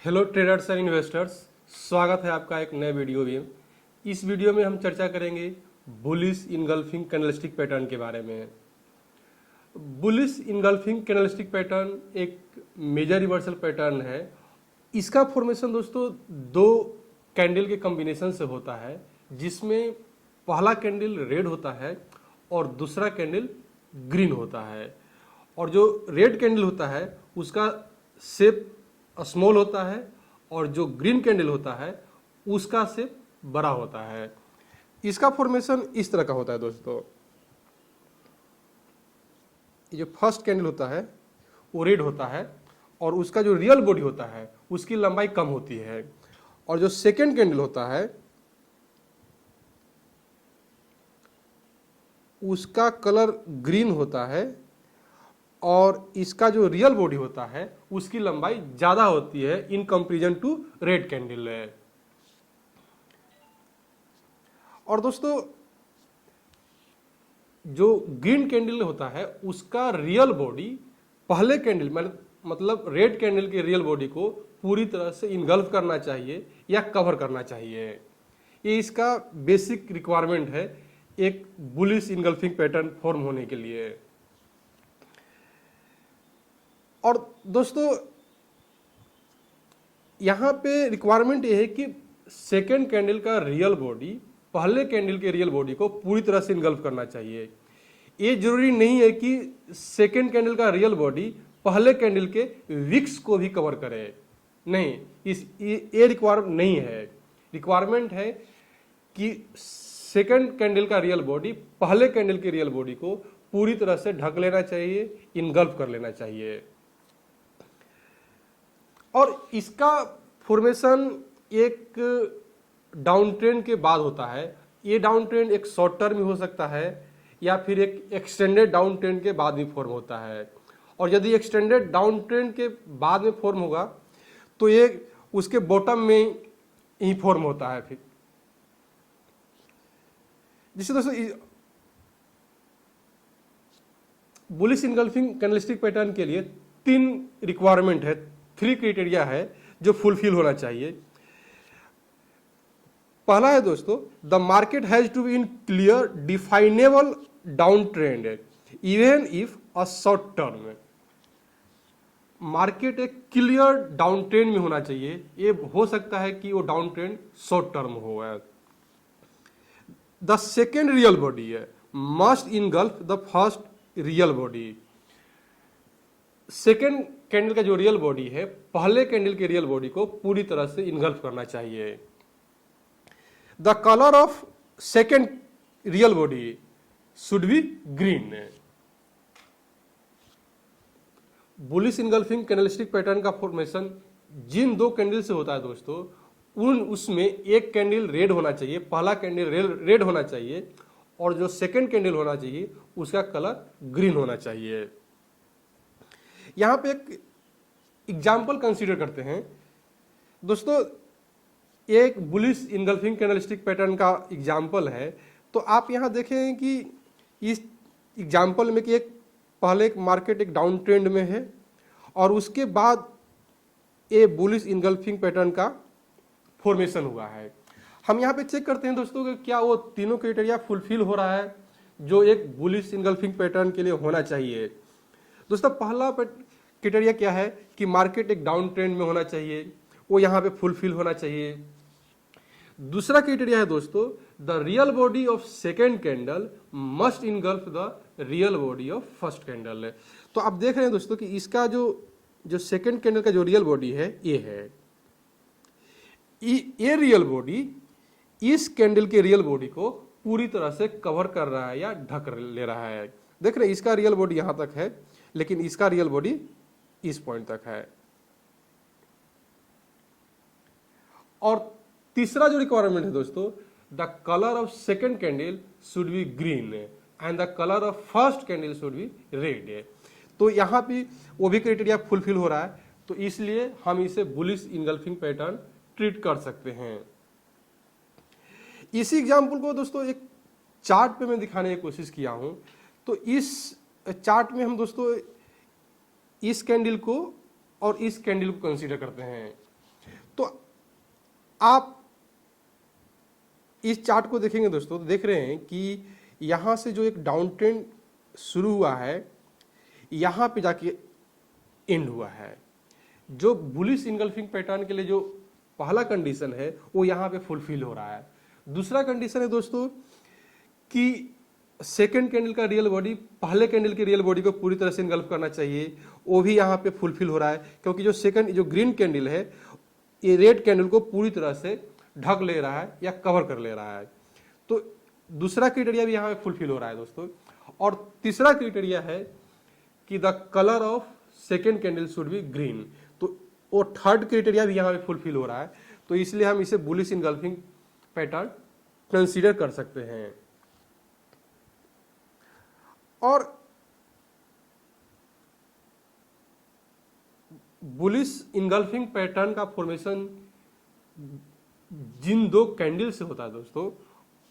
Hello traders and investors, स्वागत है आपका एक नए वीडियो में। इस वीडियो में हम चर्चा करेंगे बुलिश इनगल्फिंग कैंडलस्टिक पैटर्न के बारे में। बुलिश इनगल्फिंग कैंडलस्टिक पैटर्न एक मेजर रिवर्सल पैटर्न है। इसका फॉर्मेशन दोस्तों दो कैंडल के कॉम्बिनेशन से होता है, जिसमें पहला कैंडल रेड होता है और दूसरा कैंडल ग्रीन होता है। और जो रेड कैंडल होता है उसका शेप स्मॉल होता है और जो ग्रीन कैंडल होता है उसका शेप बड़ा होता है। इसका फॉर्मेशन इस तरह का होता है दोस्तों। ये जो फर्स्ट कैंडल होता है वो रेड होता है और उसका जो रियल बॉडी होता है उसकी लंबाई कम होती है। और जो सेकेंड कैंडल होता है उसका कलर ग्रीन होता है और इसका जो रियल बॉडी होता है उसकी लंबाई ज्यादा होती है in comparison to red candle है। और दोस्तों जो ग्रीन कैंडल होता है उसका रियल बॉडी पहले कैंडल मतलब रेड कैंडल के रियल बॉडी को पूरी तरह से इनगल्फ करना चाहिए या कवर करना चाहिए। ये इसका बेसिक रिक्वायरमेंट है एक बुलिश इनगल्फिंग पैटर्न फॉर्म होने के लिए। और दोस्तों यहां पे रिक्वायरमेंट ये है कि सेकेंड कैंडल का रियल बॉडी पहले कैंडल के रियल बॉडी को पूरी तरह से इनगल्फ करना चाहिए। ये जरूरी नहीं है कि सेकेंड कैंडल का रियल बॉडी पहले कैंडल के विक्स को भी कवर करे, नहीं, ये रिक्वायरमेंट नहीं है। रिक्वायरमेंट है कि सेकेंड कैंडल का रियल बॉडी पहले कैंडल के रियल बॉडी को पूरी तरह से ढक लेना चाहिए, इनगल्फ कर लेना चाहिए। और इसका फॉर्मेशन एक डाउन ट्रेंड के बाद होता है। ये डाउन ट्रेंड एक शॉर्ट टर्म में हो सकता है या फिर एक एक्सटेंडेड डाउन ट्रेंड के बाद भी फॉर्म होता है। और यदि एक्सटेंडेड डाउन ट्रेंड के बाद में फॉर्म होगा तो ये उसके बॉटम में ही फॉर्म होता है। फिर जिससे दोस्तों बुलिश इनगल्फिंग कैंडलस्टिक पैटर्न के लिए तीन रिक्वायरमेंट है, 3 क्राइटेरिया है जो फुलफिल होना चाहिए। पहला है दोस्तों, the market has to be in clear definable down trend even if a short term. Market एक क्लियर डाउन ट्रेंड में होना चाहिए। ये हो सकता है कि वो डाउन ट्रेंड शॉर्ट टर्म हो। द सेकेंड रियल बॉडी है must engulf the first real body. Second candle का जो रियल बॉडी है पहले कैंडल के रियल बॉडी को पूरी तरह से इनगल्फ करना चाहिए। The colour of second real body should be green. Bullish engulfing candlestick pattern का फॉर्मेशन जिन दो कैंडल से होता है दोस्तों, उसमें एक कैंडल रेड होना चाहिए, पहला कैंडल रेड होना चाहिए और जो सेकेंड कैंडल होना चाहिए उसका कलर ग्रीन होना चाहिए। यहां पे एक एग्जाम्पल कंसीडर करते हैं दोस्तों। एक बुलिश इनगल्फिंग कैंडलस्टिक पैटर्न का एग्जाम्पल है। तो आप यहां देखें कि इस एग्जाम्पल में कि एक पहले एक मार्केट एक डाउन ट्रेंड में है और उसके बाद ये बुलिश इनगल्फिंग पैटर्न का फॉर्मेशन हुआ है। हम यहाँ पे चेक करते हैं दोस्तों कि क्या वो तीनों क्राइटेरिया फुलफिल हो रहा है जो एक बुलिश इनगल्फिंग पैटर्न के लिए होना चाहिए। दोस्तों पहला क्राइटेरिया क्या है कि मार्केट एक डाउन ट्रेंड में होना चाहिए, वो यहाँ पे फुलफिल होना चाहिए। दूसरा क्राइटेरिया है दोस्तों, the real body of second candle must engulf the real body of first candle. तो आप देख रहे हैं दोस्तों कि इसका जो सेकेंड कैंडल का जो रियल बॉडी है ये है। ये रियल बॉडी इस कैंडल के रियल बॉडी को पूरी तरह से कवर कर रहा है या ढक ले रहा है। देख रहे हैं इसका रियल बॉडी यहां तक है लेकिन इसका रियल बॉडी इस पॉइंट तक है। और तीसरा जो रिक्वायरमेंट है दोस्तों, the colour of second candle should be green and the colour of first candle should be red. तो यहां भी वो भी क्राइटेरिया फुलफिल हो रहा है, तो इसलिए हम इसे बुलिश इनगल्फिंग पैटर्न ट्रीट कर सकते हैं। इसी एग्जाम्पल को दोस्तों एक चार्ट पे मैं दिखाने की कोशिश किया हूं। तो इस चार्ट में हम दोस्तों इस कैंडल को और इस कैंडल को कंसीडर करते हैं। आप इस चार्ट को देखेंगे दोस्तों तो देख रहे हैं कि यहां से जो एक डाउन ट्रेंड शुरू हुआ है यहां पे जाके एंड हुआ है। जो बुलिश इनगल्फिंग पैटर्न के लिए जो पहला कंडीशन है वो यहां पे फुलफिल हो रहा है। दूसरा कंडीशन है दोस्तों कि सेकेंड कैंडल का रियल बॉडी पहले कैंडल के रियल बॉडी को पूरी तरह से इनगल्फ करना चाहिए, वो भी यहाँ पे फुलफिल हो रहा है क्योंकि जो ग्रीन कैंडल है ये रेड कैंडल को पूरी तरह से ढक ले रहा है या कवर कर ले रहा है। तो दूसरा क्राइटेरिया भी यहाँ पे फुलफिल हो रहा है दोस्तों। और तीसरा क्राइटेरिया है कि the colour of second candle should be green, तो वो थर्ड क्राइटेरिया भी यहाँ पे फुलफिल हो रहा है। तो इसलिए हम इसे बुलिश इनगल्फिंग पैटर्न कंसीडर कर सकते हैं। और बुलिश इनगल्फिंग पैटर्न का फॉर्मेशन जिन दो कैंडल से होता है दोस्तों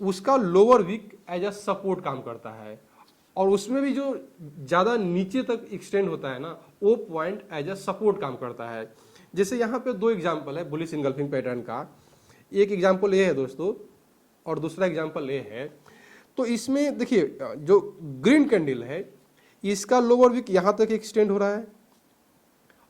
उसका lower wick as a support काम करता है, और उसमें भी जो ज्यादा नीचे तक एक्सटेंड होता है ना वो पॉइंट एज अ सपोर्ट काम करता है। जैसे यहाँ पे दो एग्जांपल है बुलिश इनगल्फिंग पैटर्न का, एक एग्जांपल ये है दोस्तों और दूसरा एग्जांपल ये है। तो इसमें देखिए जो ग्रीन कैंडल है इसका लोअर वीक यहां तक एक्सटेंड हो रहा है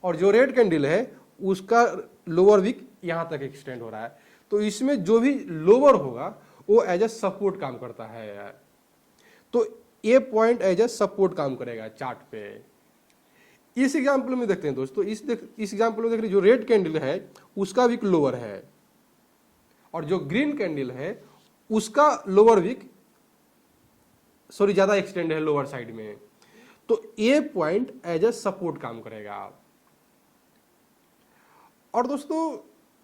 और जो रेड कैंडल है उसका लोअर वीक यहां तक एक्सटेंड हो रहा है। तो इसमें जो भी लोअर होगा वो एज ए सपोर्ट काम करता है यार। तो ये पॉइंट एज ए सपोर्ट काम करेगा चार्ट पे। इस एग्जांपल में देखते हैं दोस्तों, इस एग्जांपल में देख रहे जो रेड कैंडल है उसका वीक लोअर है और जो ग्रीन कैंडल है उसका लोअर वीक ज्यादा एक्सटेंड है लोअर साइड में। तो ये पॉइंट एज ए सपोर्ट काम करेगा। और दोस्तों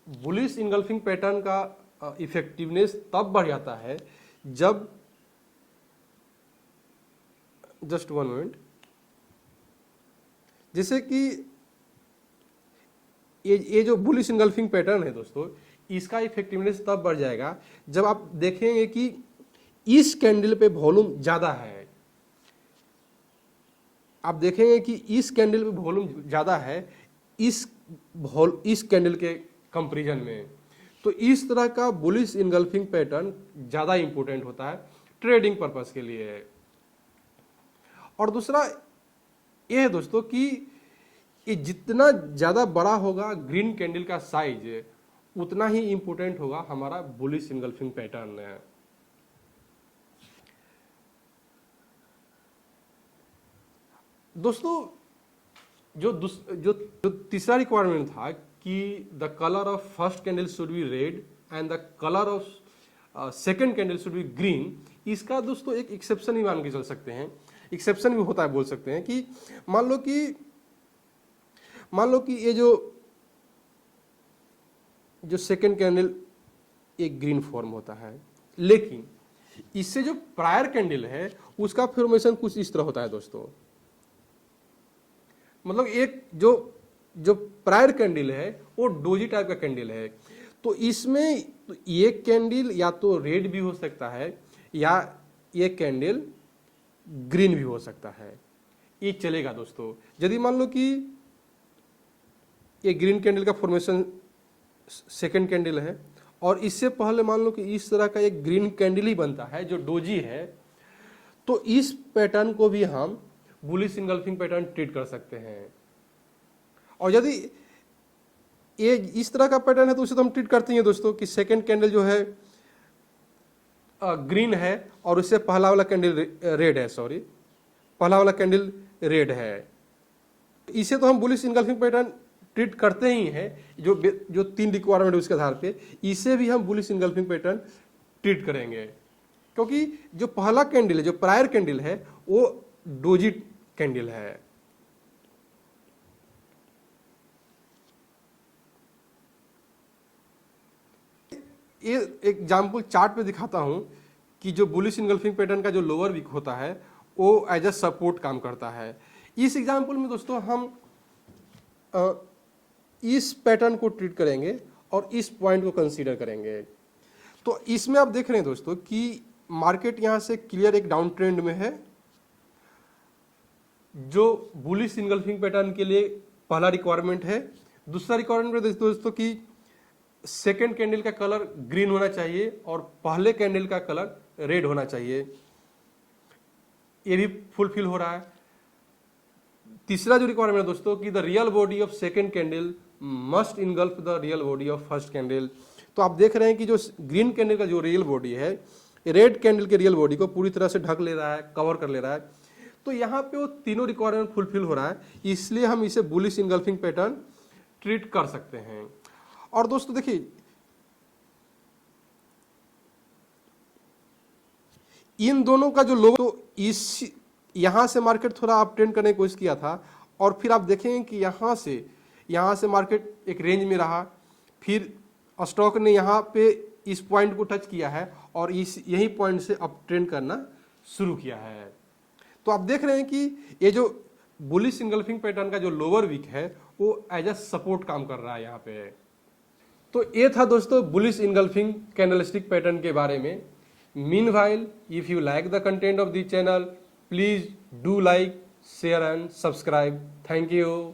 बुलिश इनगल्फिंग पैटर्न का इफेक्टिवनेस तब बढ़ जाता है जब, जस्ट वन मिनट, जैसे कि ये जो बुलिश इनगल्फिंग पैटर्न है दोस्तों इसका इफेक्टिवनेस तब बढ़ जाएगा जब आप देखेंगे कि इस कैंडल पे वॉल्यूम ज्यादा है। आप देखेंगे कि इस कैंडल पे वॉल्यूम ज्यादा है इस कैंडल के कंपैरिजन में। तो इस तरह का बुलिश इनगल्फिंग पैटर्न ज्यादा इंपॉर्टेंट होता है ट्रेडिंग पर्पस के लिए। और दूसरा ये है दोस्तों कि ये जितना ज्यादा बड़ा होगा ग्रीन कैंडल का साइज उतना ही इंपॉर्टेंट होगा हमारा बुलिश इनगल्फिंग पैटर्न है। दोस्तों जो तीसरा रिक्वायरमेंट था कि the colour of first candle should be red and the colour of second candle should be green, इसका दोस्तों एक एक्सेप्शन ही मान के चल सकते हैं। एक्सेप्शन भी होता है, बोल सकते हैं कि मान लो कि ये जो सेकंड कैंडल एक ग्रीन फॉर्म होता है, लेकिन इससे जो प्रायर कैंडल है उसका फॉर्मेशन कुछ इस तरह होता है दोस्तों। मतलब एक जो प्रायर कैंडल है वो डोजी टाइप का कैंडल है। तो इसमें ये कैंडल या तो रेड भी हो सकता है या ये कैंडल ग्रीन भी हो सकता है, ये चलेगा दोस्तों। यदि मान लो कि ये ग्रीन कैंडल का फॉर्मेशन सेकंड कैंडल है और इससे पहले मान लो कि इस तरह का एक ग्रीन कैंडल ही बनता है जो डोजी है, तो इस पैटर्न को भी हम बुलिश इनगल्फिंग पैटर्न ट्रीट कर सकते हैं। और यदि ये इस तरह का पैटर्न है तो उसे तो हम ट्रीट करते हैं दोस्तों कि सेकंड कैंडल जो है ग्रीन है और उससे पहला वाला कैंडल रेड है, पहला वाला कैंडल रेड है। इसे तो हम बुलिश इनगल्फिंग पैटर्न ट्रीट करते ही हैं। जो तीन रिक्वायरमेंट है उसके आधार पे इसे भी हम बुलिश इनगल्फिंग पैटर्न ट्रीट करेंगे, क्योंकि जो पहला कैंडल है, जो प्रायर कैंडल है, वो डोजी कैंडल है। ये एग्जाम्पल चार्ट पे दिखाता हूं कि जो बुलिश इनगल्फिंग पैटर्न का जो लोअर वीक होता है वो एज अ सपोर्ट काम करता है। इस एग्जाम्पल में दोस्तों हम इस पैटर्न को ट्रीट करेंगे और इस पॉइंट को कंसीडर करेंगे। तो इसमें आप देख रहे हैं दोस्तों कि मार्केट यहां से क्लियर एक डाउन ट्रेंड में है। जो बुलिश इनगल्फिंग पैटर्न के लिए पहला रिक्वायरमेंट है। दूसरा रिक्वायरमेंट दोस्तों कि सेकेंड कैंडल का कलर ग्रीन होना चाहिए और पहले कैंडल का कलर रेड होना चाहिए। ये भी फुलफिल हो रहा है। तीसरा जो रिक्वायरमेंट है दोस्तों कि the real body of second candle must engulf the real body of first candle. तो आप देख रहे हैं कि जो ग्रीन कैंडल का जो रियल बॉडी है रेड कैंडल के रियल बॉडी को पूरी तरह से ढक ले रहा है, कवर कर ले रहा है। तो यहाँ पे वो तीनों रिक्वायरमेंट फुलफिल हो रहा है, इसलिए हम इसे बुलिश इनगल्फिंग पैटर्न ट्रीट कर सकते हैं। और दोस्तों देखिए, इन दोनों का जो लोगो, तो इस यहां से मार्केट थोड़ा अप ट्रेंड करने की कोशिश किया था और फिर आप देखेंगे कि यहां से मार्केट एक रेंज में रहा, फिर स्टॉक ने यहां पे इस पॉइंट को टच किया है और यही पॉइंट से अप ट्रेंड करना शुरू किया है। तो आप देख रहे हैं कि ये जो बुलिश इनगल्फिंग पैटर्न का जो लोअर वीक है वो एज अ सपोर्ट काम कर रहा है यहाँ पे। तो ये था दोस्तों बुलिश इनगल्फिंग कैंडलस्टिक पैटर्न के बारे में। Meanwhile, if you like the content of the channel, please do like, share and subscribe. Thank you.